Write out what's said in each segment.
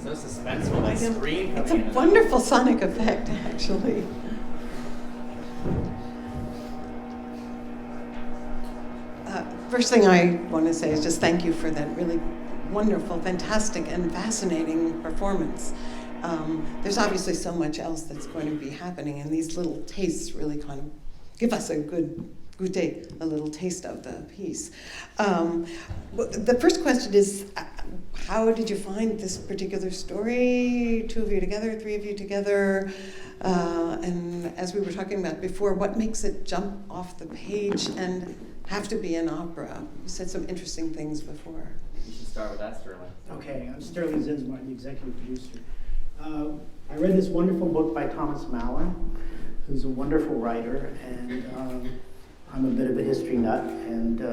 So suspenseful, that scream It's coming a in. wonderful sonic effect, actually. First thing I want to say is just thank you for that really wonderful, fantastic, and fascinating performance. There's obviously so much else that's going to be happening, and these little tastes really kind of give us a good goûter, a little taste of the piece. The first question is, how did you find this particular story? 2 of you together, 3 of you together? And as we were talking about before, what makes it jump off the page and have to be an opera? You said some interesting things before. You should start with that, Sterling. Okay, I'm Sterling Zinsmar, the executive producer. I read this wonderful book by Thomas Mallon, who's a wonderful writer, and I'm a bit of a history nut, and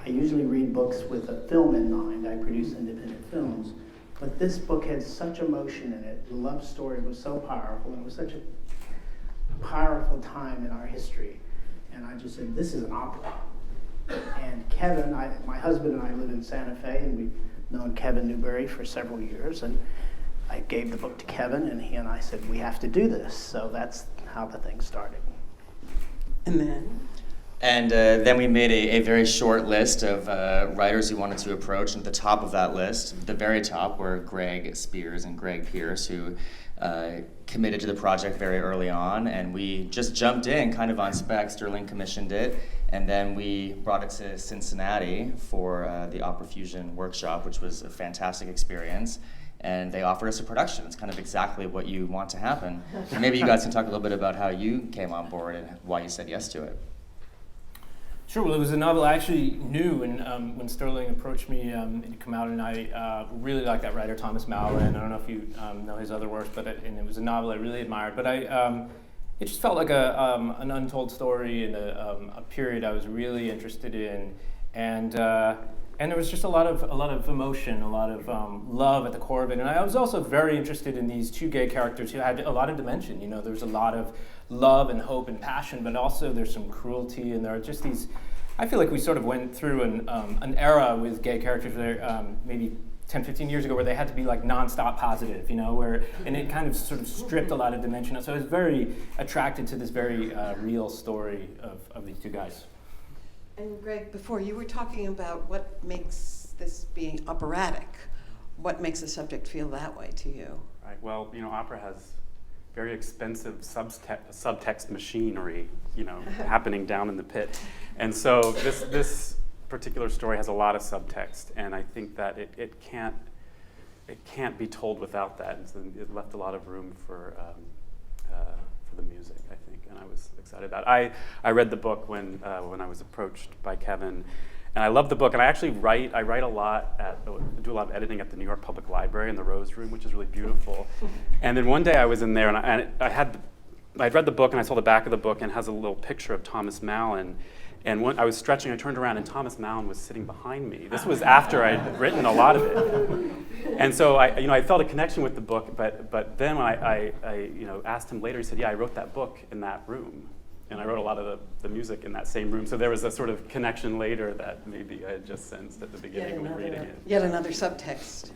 I usually read books with a film in mind. I produce independent films, but this book had such emotion in it. The love story was so powerful, and it was such a powerful time in our history, and I just said, this is an opera. And Kevin, my husband and I live in Santa Fe, and we've known Kevin Newberry for several years, and I gave the book to Kevin, and he and I said, we have to do this. So that's how the thing started. And then? And then we made a very short list of writers we wanted to approach. And at the top of that list, the very top, were Greg Spears and Greg Pierce, who committed to the project very early on. And we just jumped in kind of on spec. Sterling commissioned it. And then we brought it to Cincinnati for the Opera Fusion workshop, which was a fantastic experience. And they offered us a production. It's kind of exactly what you want to happen. And maybe you guys can talk a little bit about how you came on board and why you said yes to it. Sure. Well, it was a novel I actually knew, and when Sterling approached me to come out, and I really liked that writer, Thomas Mallon. I don't know if you know his other works, but and it was a novel I really admired. But it just felt like an untold story in a period I was really interested in, and there was just a lot of emotion, a lot of love at the core of it. And I was also very interested in these 2 gay characters who had a lot of dimension. You know, there's a lot of love and hope and passion, but also there's some cruelty, and there are just these. I feel like we sort of went through an era with gay characters where maybe 10, 15 years ago where they had to be like nonstop positive, you know, and it kind of sort of stripped a lot of dimension. So I was very attracted to this very real story of these 2 guys. And Greg, before you were talking about what makes this being operatic. What makes the subject feel that way to you? Right. Well, you know, opera has very expensive subtext machinery, you know, happening down in the pit, and so this particular story has a lot of subtext, and I think that it can't be told without that. And so it left a lot of room for the music, I think, and I was excited about it. I read the book when I was approached by Kevin, and I love the book. And I actually write a lot do a lot of editing at the New York Public Library in the Rose Room, which is really beautiful. And then one day I was in there, and I'd read the book, and I saw the back of the book, and it has a little picture of Thomas Mallon. And when I was stretching, I turned around, and Thomas Mallon was sitting behind me. This was after I'd written a lot of it. And so I felt a connection with the book, but then when I asked him later, he said, yeah, I wrote that book in that room. And I wrote a lot of the music in that same room. So there was a sort of connection later that maybe I had just sensed at the beginning when reading it. Yet another subtext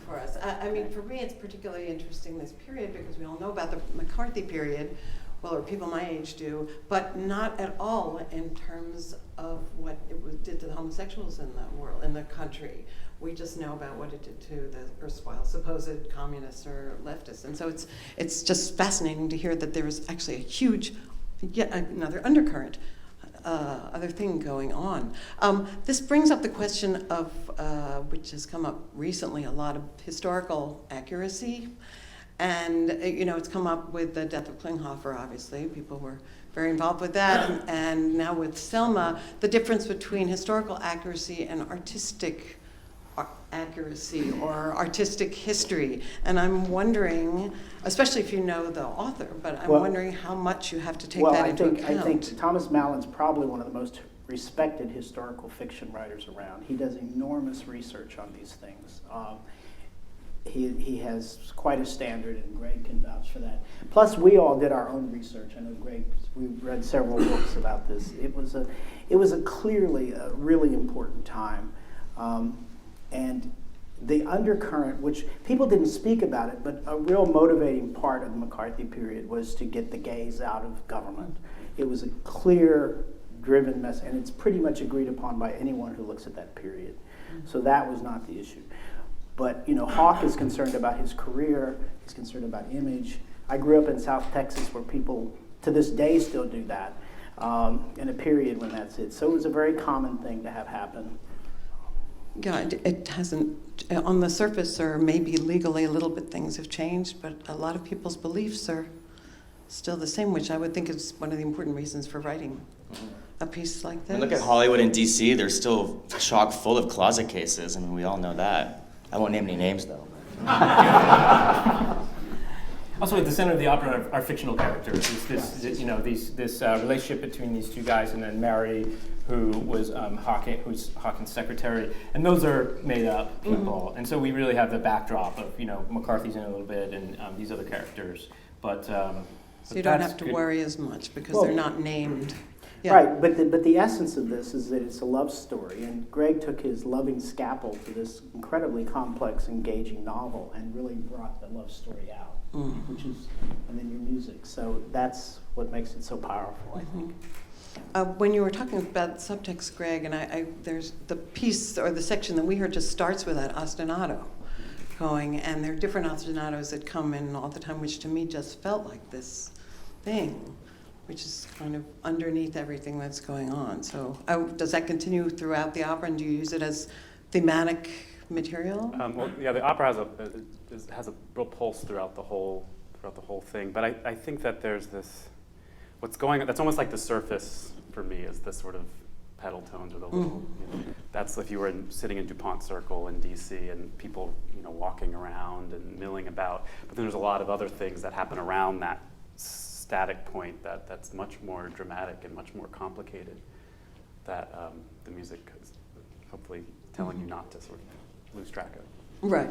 for us. I mean, for me, it's particularly interesting, this period, because we all know about the McCarthy period, well, or people my age do, but not at all in terms of what it did to the homosexuals in the world, in the country. We just know about what it did to the erstwhile supposed communists or leftists. And so it's just fascinating to hear that there is actually a huge, yet another undercurrent, other thing going on. This brings up the question of, which has come up recently, a lot of historical accuracy. And it's come up with the death of Klinghoffer, obviously. People were very involved with that. And now with Selma, the difference between historical accuracy and artistic accuracy or artistic history. And I'm wondering, especially if you know the author, but I'm wondering how much you have to take that into account. I think Thomas Mallon's probably one of the most respected historical fiction writers around. He does enormous research on these things. He has quite a standard, and Greg can vouch for that. Plus, we all did our own research. I know Greg, we read several books about this. It was clearly a really important time. And the undercurrent, which people didn't speak about it, but a real motivating part of the McCarthy period was to get the gays out of government. It was a clear, driven message, and it's pretty much agreed upon by anyone who looks at that period. So that was not the issue. But Hawke is concerned about his career. He's concerned about image. I grew up in South Texas, where people to this day still do that, in a period when that's it. So it was a very common thing to have happen. Yeah, it hasn't, on the surface, or maybe legally a little bit things have changed, but a lot of people's beliefs are still the same, which I would think is one of the important reasons for writing a piece like this. And look at Hollywood and DC, they're still chock full of closet cases. I mean, we all know that. I won't name any names, though. Also, at the center of the opera are fictional characters. It's this relationship between these two guys, and then Mary, who was who's Hawkins' secretary, and those are made up people. And so we really have the backdrop of McCarthy's in it a little bit, and these other characters. But so you don't have to worry as much because they're not named. Yeah. Right, but the essence of this is that it's a love story, and Greg took his loving scalpel to this incredibly complex, engaging novel and really brought the love story out, which is, and then your music. So that's what makes it so powerful, I think. When you were talking about subtext, Greg, and there's the piece or the section that we heard just starts with that ostinato going, and there are different ostinatos that come in all the time, which to me just felt like this thing, which is kind of underneath everything that's going on. So does that continue throughout the opera, and do you use it as thematic material? Well, yeah, the opera has a real pulse throughout the whole thing. But I think that there's this, what's going on, that's almost like the surface for me, is this sort of pedal tones or the little, that's if you were sitting in DuPont Circle in DC and people, walking around and milling about. But then there's a lot of other things that happen around that static point that's much more dramatic and much more complicated, that the music is hopefully telling you not to sort of lose track of. Right.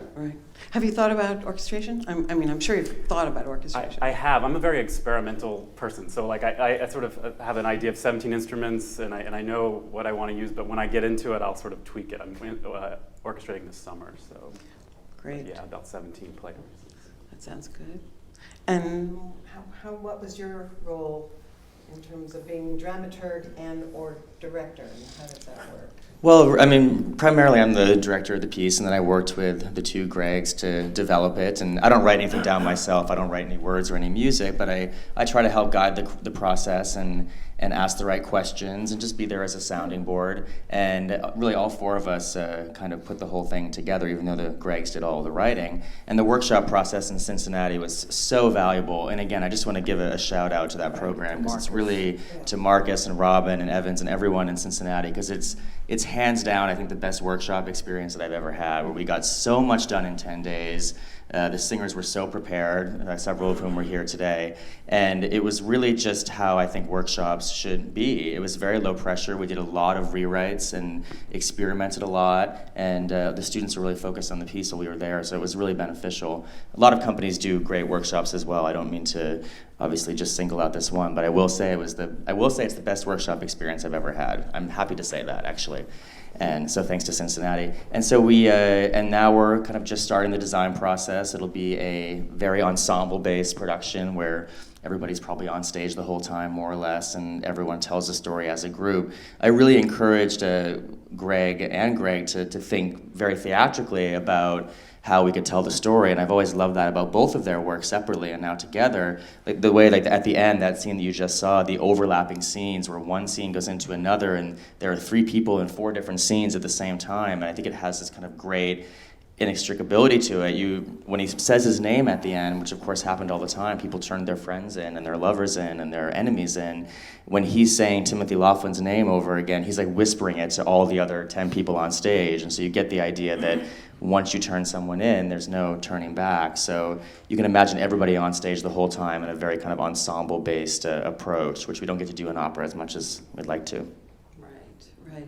Have you thought about orchestration? I'm sure you've thought about orchestration. I have. I'm a very experimental person, so like I sort of have an idea of 17 instruments, and I know what I want to use, but when I get into it, I'll sort of tweak it. I'm orchestrating this summer, so Great. yeah, about 17 players. That sounds good. And what was your role in terms of being dramaturg and or director, and how did that work? Well, primarily I'm the director of the piece, and then I worked with the two Gregs to develop it. And I don't write anything down myself. I don't write any words or any music, but I try to help guide the process and ask the right questions and just be there as a sounding board. And really all four of us kind of put the whole thing together, even though the Gregs did all the writing. And the workshop process in Cincinnati was so valuable. And again, I just want to give a shout out to that program, because it's really to Marcus and Robin and Evans and everyone in Cincinnati, because it's hands down, I think, the best workshop experience that I've ever had, where we got so much done in 10 days. The singers were so prepared, several of whom were here today, and it was really just how I think workshops should be. It was very low pressure. We did a lot of rewrites and experimented a lot, and the students were really focused on the piece while we were there, so it was really beneficial. A lot of companies do great workshops as well. I don't mean to obviously just single out this one, but I will say it's the best workshop experience I've ever had. I'm happy to say that, actually. And so thanks to Cincinnati. And so and now we're kind of just starting the design process. It'll be a very ensemble-based production where everybody's probably on stage the whole time, more or less, and everyone tells the story as a group. I really encouraged Greg to think very theatrically about how we could tell the story, and I've always loved that about both of their work separately and now together. Like the way, at the end, that scene that you just saw, the overlapping scenes where one scene goes into another, and there are 3 people in 4 different scenes at the same time, and I think it has this kind of great inextricability to it. When he says his name at the end, which of course happened all the time, people turned their friends in and their lovers in and their enemies in. When he's saying Timothy Laughlin's name over again, he's like whispering it to all the other 10 people on stage, and so you get the idea that once you turn someone in, there's no turning back. So you can imagine everybody on stage the whole time in a very kind of ensemble-based approach, which we don't get to do in opera as much as we'd like to. Right.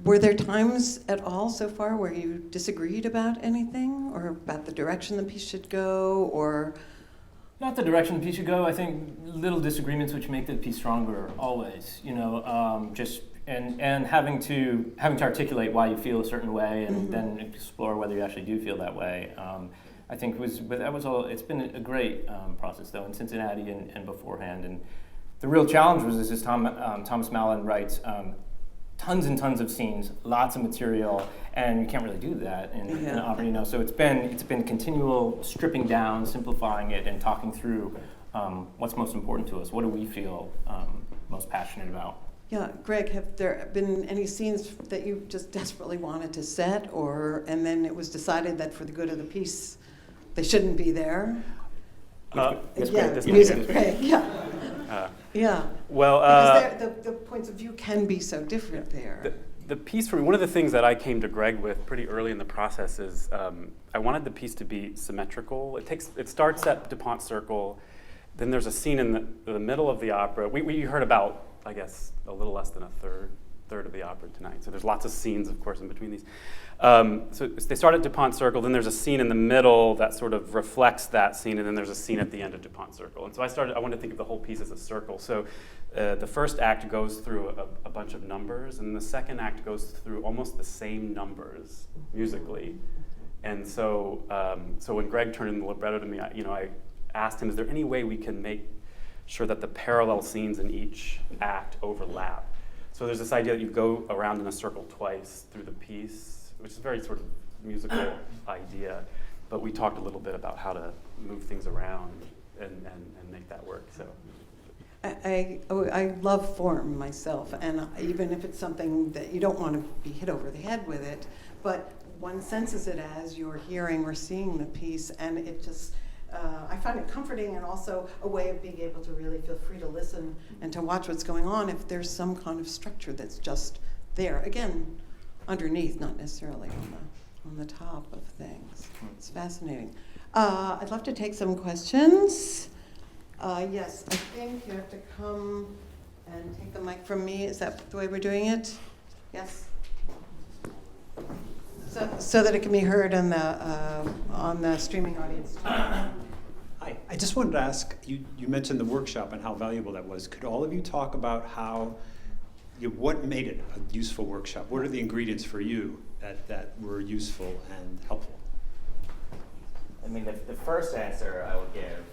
Were there times at all so far where you disagreed about anything, or about the direction the piece should go, or? Not the direction the piece should go. I think little disagreements which make the piece stronger, always. Just and having to articulate why you feel a certain way, and then explore whether you actually do feel that way. I think that was all. It's been a great process though in Cincinnati and beforehand. And the real challenge was this: Thomas Mallon writes tons and tons of scenes, lots of material, and you can't really do that in opera, you know. So it's been continual stripping down, simplifying it, and talking through what's most important to us. What do we feel most passionate about? Yeah, Greg, have there been any scenes that you just desperately wanted to set, and then it was decided that for the good of the piece, they shouldn't be there? Music, Greg, yeah. Yeah. Well, because the points of view can be so different there. the piece for me, one of the things that I came to Greg with pretty early in the process is I wanted the piece to be symmetrical. It starts at DuPont Circle, then there's a scene in the middle of the opera. We heard about, I guess, a little less than a third of the opera tonight. So there's lots of scenes, of course, in between these. So they start at DuPont Circle, then there's a scene in the middle that sort of reflects that scene, and then there's a scene at the end of DuPont Circle. And so I wanted to think of the whole piece as a circle. So the first act goes through a bunch of numbers, and the second act goes through almost the same numbers musically. And so when Greg turned in the libretto to me, I asked him, is there any way we can make sure that the parallel scenes in each act overlap? So there's this idea that you go around in a circle twice through the piece, which is a very sort of musical idea, but we talked a little bit about how to move things around and make that work. So I love form myself, and even if it's something that you don't want to be hit over the head with it, but one senses it as you're hearing or seeing the piece, and it just, I find it comforting and also a way of being able to really feel free to listen and to watch what's going on if there's some kind of structure that's just there. Again, underneath, not necessarily on the top of things. It's fascinating. I'd love to take some questions. Yes, I think you have to come and take the mic from me. Is that the way we're doing it? Yes? So that it can be heard on the streaming audience. Hi, I just wanted to ask, you mentioned the workshop and how valuable that was. Could all of you talk about what made it a useful workshop? What are the ingredients for you that were useful and helpful? I mean, the first answer I will give.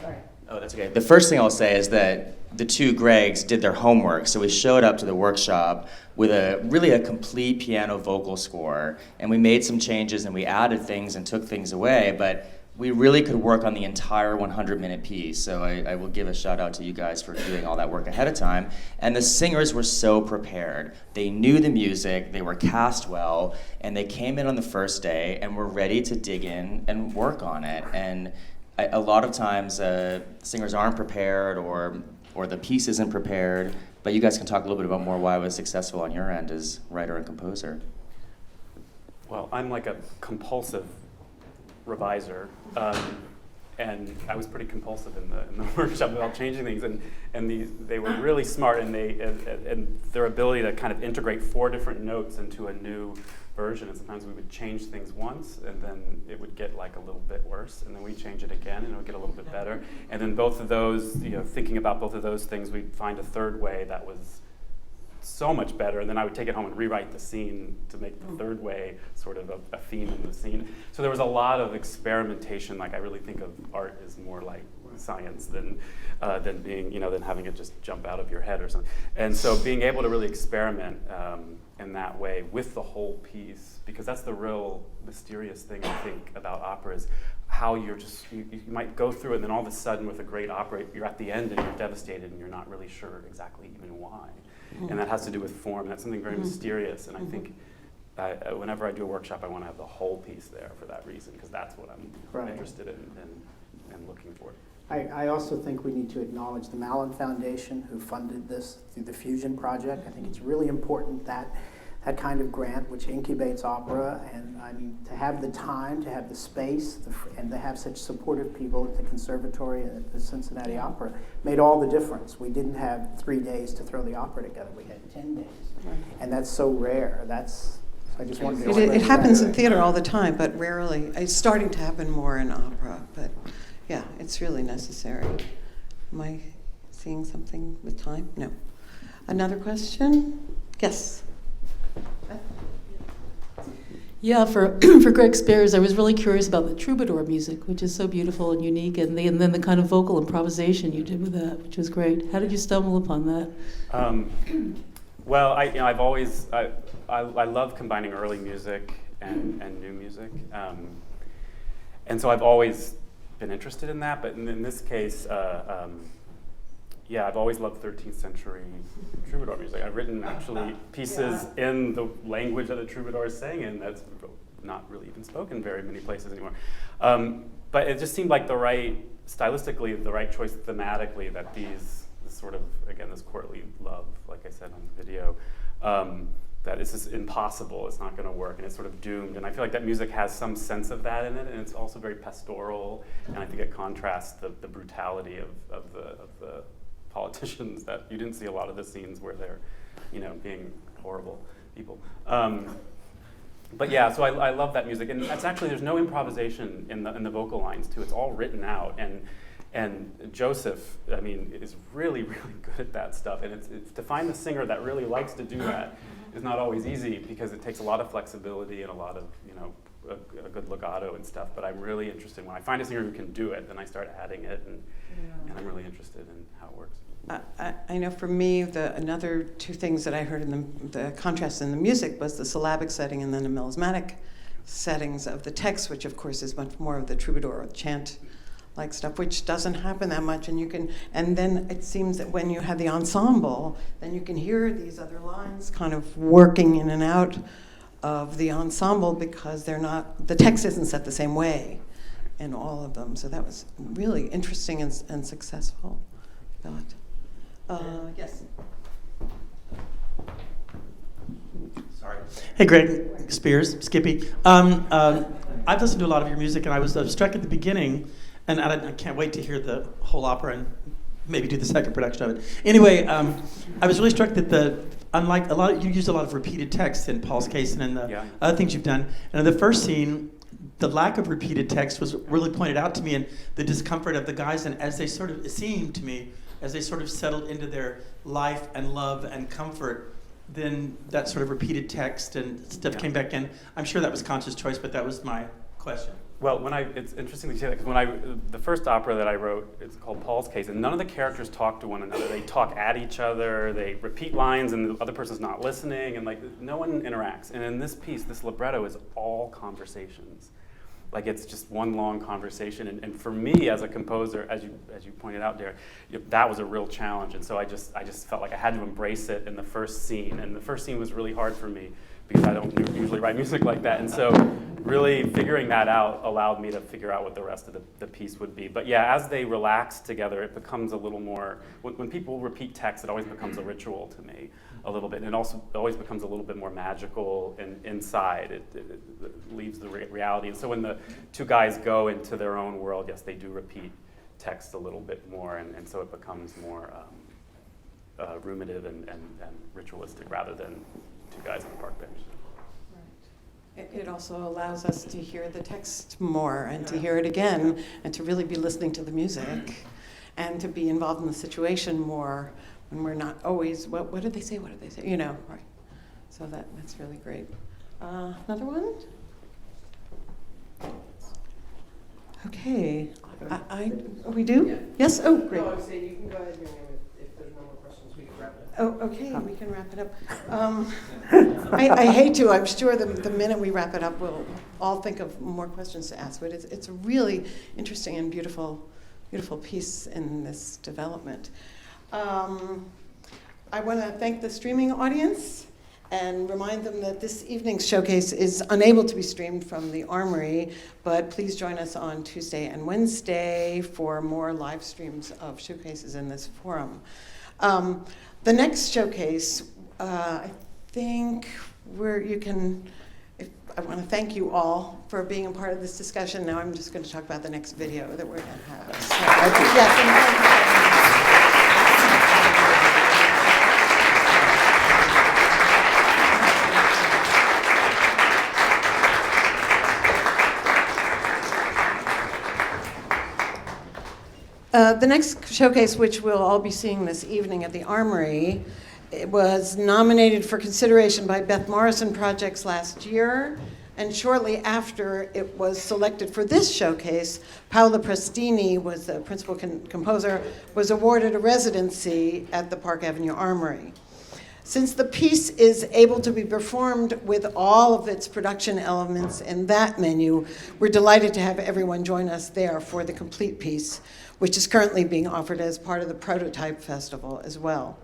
Sorry. Oh, that's okay. The first thing I'll say is that the two Gregs did their homework. So we showed up to the workshop with a complete piano vocal score, and we made some changes and we added things and took things away, but we really could work on the entire 100-minute piece. So I will give a shout out to you guys for doing all that work ahead of time. And the singers were so prepared. They knew the music, they were cast well, and they came in on the first day and were ready to dig in and work on it. And a lot of times singers aren't prepared or the piece isn't prepared, but you guys can talk a little bit about more why it was successful on your end as writer and composer. well, I'm like a compulsive reviser, and I was pretty compulsive in the workshop about changing things, and they were really smart, and their ability to kind of integrate 4 different notes into a new version, and sometimes we would change things once, and then it would get like a little bit worse, and then we'd change it again, and it would get a little bit better, and then both of those, thinking about both of those things, we'd find a third way that was so much better, and then I would take it home and rewrite the scene to make the third way sort of a theme in the scene. So there was a lot of experimentation. Like, I really think of art as more like science than being, than having it just jump out of your head or something. And so being able to really experiment in that way with the whole piece, because that's the real mysterious thing I think about opera, is how you might go through it, and then all of a sudden with a great opera, you're at the end and you're devastated and you're not really sure exactly even why. And that has to do with form. That's something very mysterious, and I think whenever I do a workshop, I want to have the whole piece there for that reason, because that's what I'm interested in and looking for. I also think we need to acknowledge the Mallon Foundation, who funded this through the Fusion Project. I think it's really important that kind of grant, which incubates opera, and I mean, to have the time, to have the space, and to have such supportive people at the Conservatory and at the Cincinnati Opera made all the difference. We didn't have 3 days to throw the opera together. We had 10 days. And that's so rare. I just wanted to It happens in theater all the time, but rarely. It's starting to happen more in opera, but yeah, it's really necessary. Am I seeing something with time? No. Another question? Yes. Yeah, for for Greg Spears, I was really curious about the troubadour music, which is so beautiful and unique, and then the kind of vocal improvisation you did with that, which was great. How did you stumble upon that? Well, I've always I love combining early music and new music, and so I've always been interested in that. But in this case, yeah, I've always loved 13th century troubadour music. I've written actually pieces in the language that the troubadours sang in that's not really even spoken very many places anymore. But it just seemed like stylistically, the right choice thematically, that this sort of, again, this courtly love, like I said on the video, that it's just impossible, it's not going to work, and it's sort of doomed. And I feel like that music has some sense of that in it, and it's also very pastoral, and I think it contrasts the brutality of the politicians, that you didn't see a lot of the scenes where they're, being horrible people. But yeah, so I love that music, and that's actually, there's no improvisation in the vocal lines too. It's all written out, and Joseph, I mean, is really, really good at that stuff. And it's to find the singer that really likes to do that is not always easy, because it takes a lot of flexibility and a lot of, a good legato and stuff. But I'm really interested, when I find a singer who can do it, then I start adding it, and I'm really interested in how it works. I know for me, another two things that I heard in the contrast in the music was the syllabic setting and then the melismatic settings of the text, which of course is much more of the troubadour or chant-like stuff, which doesn't happen that much. And then it seems that when you have the ensemble, then you can hear these other lines kind of working in and out of the ensemble, because the text isn't set the same way in all of them. So that was really interesting and successful. Yes. Sorry. Hey, Greg Spears, Skippy. I've listened to a lot of your music, and I was struck at the beginning, and I can't wait to hear the whole opera and maybe do the second production of it. Anyway, I was really struck that unlike you used a lot of repeated text in Paul's case and in the other things you've done. And in the first scene, the lack of repeated text was really pointed out to me, and the discomfort of the guys, and it seemed to me, as they sort of settled into their life and love and comfort, then that sort of repeated text and stuff came back in. I'm sure that was conscious choice, but that was my question. Well, it's interesting that you say that, because the first opera that I wrote, it's called Paul's Case, and none of the characters talk to one another. They talk at each other, they repeat lines, and the other person's not listening, and no one interacts. And in this piece, this libretto is all conversations. It's just one long conversation, and for me as a composer, as you pointed out, Derek, that was a real challenge. And so I just felt like I had to embrace it in the first scene, and the first scene was really hard for me, because I don't usually write music like that. And so really figuring that out allowed me to figure out what the rest of the piece would be. But yeah, as they relax together, it becomes a little more, when people repeat text, it always becomes a ritual to me a little bit. And it also always becomes a little bit more magical and inside. It leaves the reality. And so when the two guys go into their own world, yes, they do repeat text a little bit more. And so it becomes more ruminative and ritualistic, rather than two guys on a park bench. It also allows us to hear the text more, and to hear it again, and to really be listening to the music, and to be involved in the situation more, when we're not always, what did they say, right. So that's really great. Another one? Okay. We do? Yeah. Yes? Oh, great. No, I was saying you can go ahead and if there's no more questions, we can wrap it up. Oh, okay, we can wrap it up. I hate to. I'm sure the minute we wrap it up, we'll all think of more questions to ask. But it's a really interesting and beautiful piece in this development. I want to thank the streaming audience and remind them that this evening's showcase is unable to be streamed from the Armory, but please join us on Tuesday and Wednesday for more live streams of showcases in this forum. The next showcase, I think I want to thank you all for being a part of this discussion. Now I'm just going to talk about the next video that we're going to have. So, the next showcase, which we'll all be seeing this evening at the Armory, It was nominated for consideration by Beth Morrison Projects last year, and shortly after it was selected for this showcase, Paola Prestini was the principal composer, was awarded a residency at the Park Avenue Armory. Since the piece is able to be performed with all of its production elements in that menu, we're delighted to have everyone join us there for the complete piece, which is currently being offered as part of the Prototype Festival as well.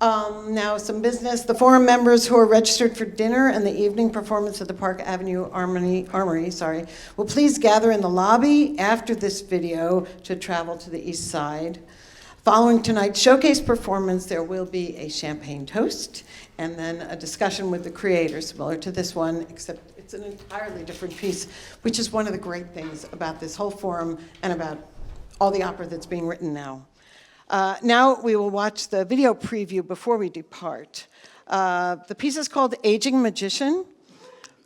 Now some business. The forum members who are registered for dinner and the evening performance at the Park Avenue Armory, will please gather in the lobby after this video to travel to the east side. Following tonight's showcase performance, there will be a champagne toast and then a discussion with the creators, similar to this one, except it's an entirely different piece, which is one of the great things about this whole forum and about all the opera that's being written now. Now we will watch the video preview before we depart. The piece is called Aging Magician,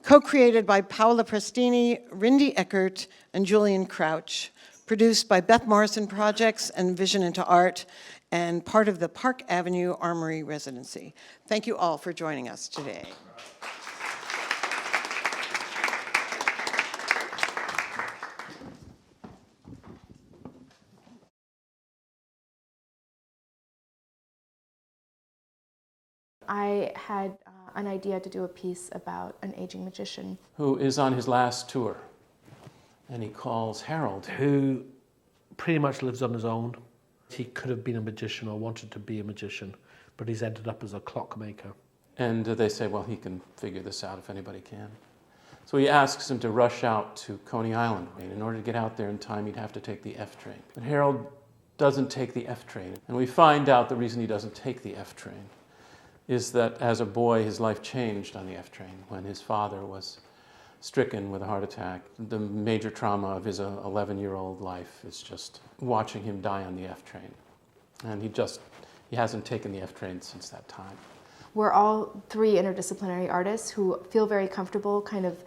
co-created by Paola Prestini, Rindy Eckert, and Julian Crouch. Produced by Beth Morrison Projects and Vision into Art, and part of the Park Avenue Armory residency. Thank you all for joining us today. I had an idea to do a piece about an aging magician who is on his last tour. And he calls Harold, who pretty much lives on his own. He could have been a magician or wanted to be a magician, but he's ended up as a clockmaker. And they say, well, he can figure this out if anybody can. So he asks him to rush out to Coney Island. And in order to get out there in time, he'd have to take the F train. But Harold doesn't take the F train. And we find out the reason he doesn't take the F train is that as a boy, his life changed on the F train when his father was stricken with a heart attack. The major trauma of his 11-year-old life is just watching him die on the F train. And he hasn't taken the F train since that time. We're all three interdisciplinary artists who feel very comfortable kind of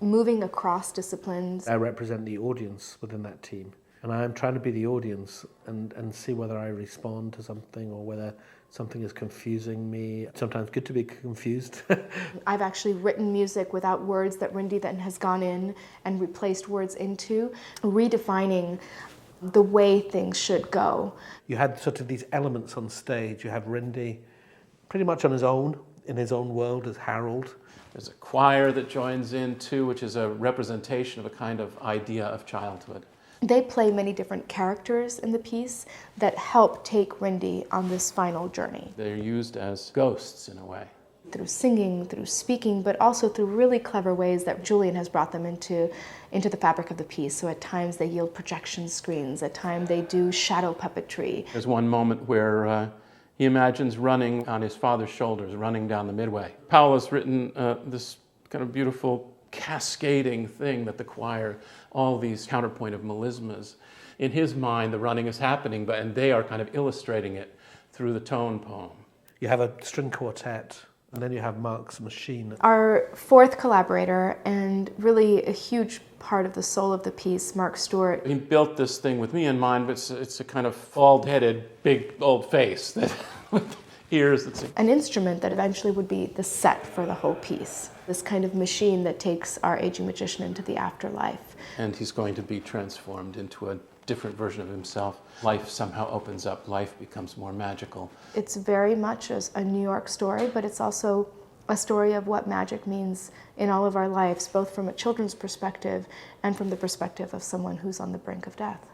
moving across disciplines. I represent the audience within that team, and I'm trying to be the audience and see whether I respond to something or whether something is confusing me. Sometimes good to be confused. I've actually written music without words that Rindy then has gone in and replaced words into, redefining the way things should go. You had sort of these elements on stage. You have Rindy pretty much on his own, in his own world as Harold. There's a choir that joins in too, which is a representation of a kind of idea of childhood. They play many different characters in the piece that help take Rindy on this final journey. They're used as ghosts in a way. Through singing, through speaking, but also through really clever ways that Julian has brought them into the fabric of the piece. So at times they yield projection screens, at times they do shadow puppetry. There's one moment where he imagines running on his father's shoulders, running down the Midway. Paola's written this kind of beautiful cascading thing that the choir, all these counterpoint of melismas. In his mind, the running is happening, and they are kind of illustrating it through the tone poem. You have a string quartet, and then you have Mark's machine. Our fourth collaborator, and really a huge part of the soul of the piece, Mark Stewart. He built this thing with me in mind, but it's a kind of bald-headed, big old face that with ears. That's an instrument that eventually would be the set for the whole piece. This kind of machine that takes our aging magician into the afterlife. And he's going to be transformed into a different version of himself. Life somehow opens up, life becomes more magical. It's very much a New York story, but it's also a story of what magic means in all of our lives, both from a children's perspective and from the perspective of someone who's on the brink of death.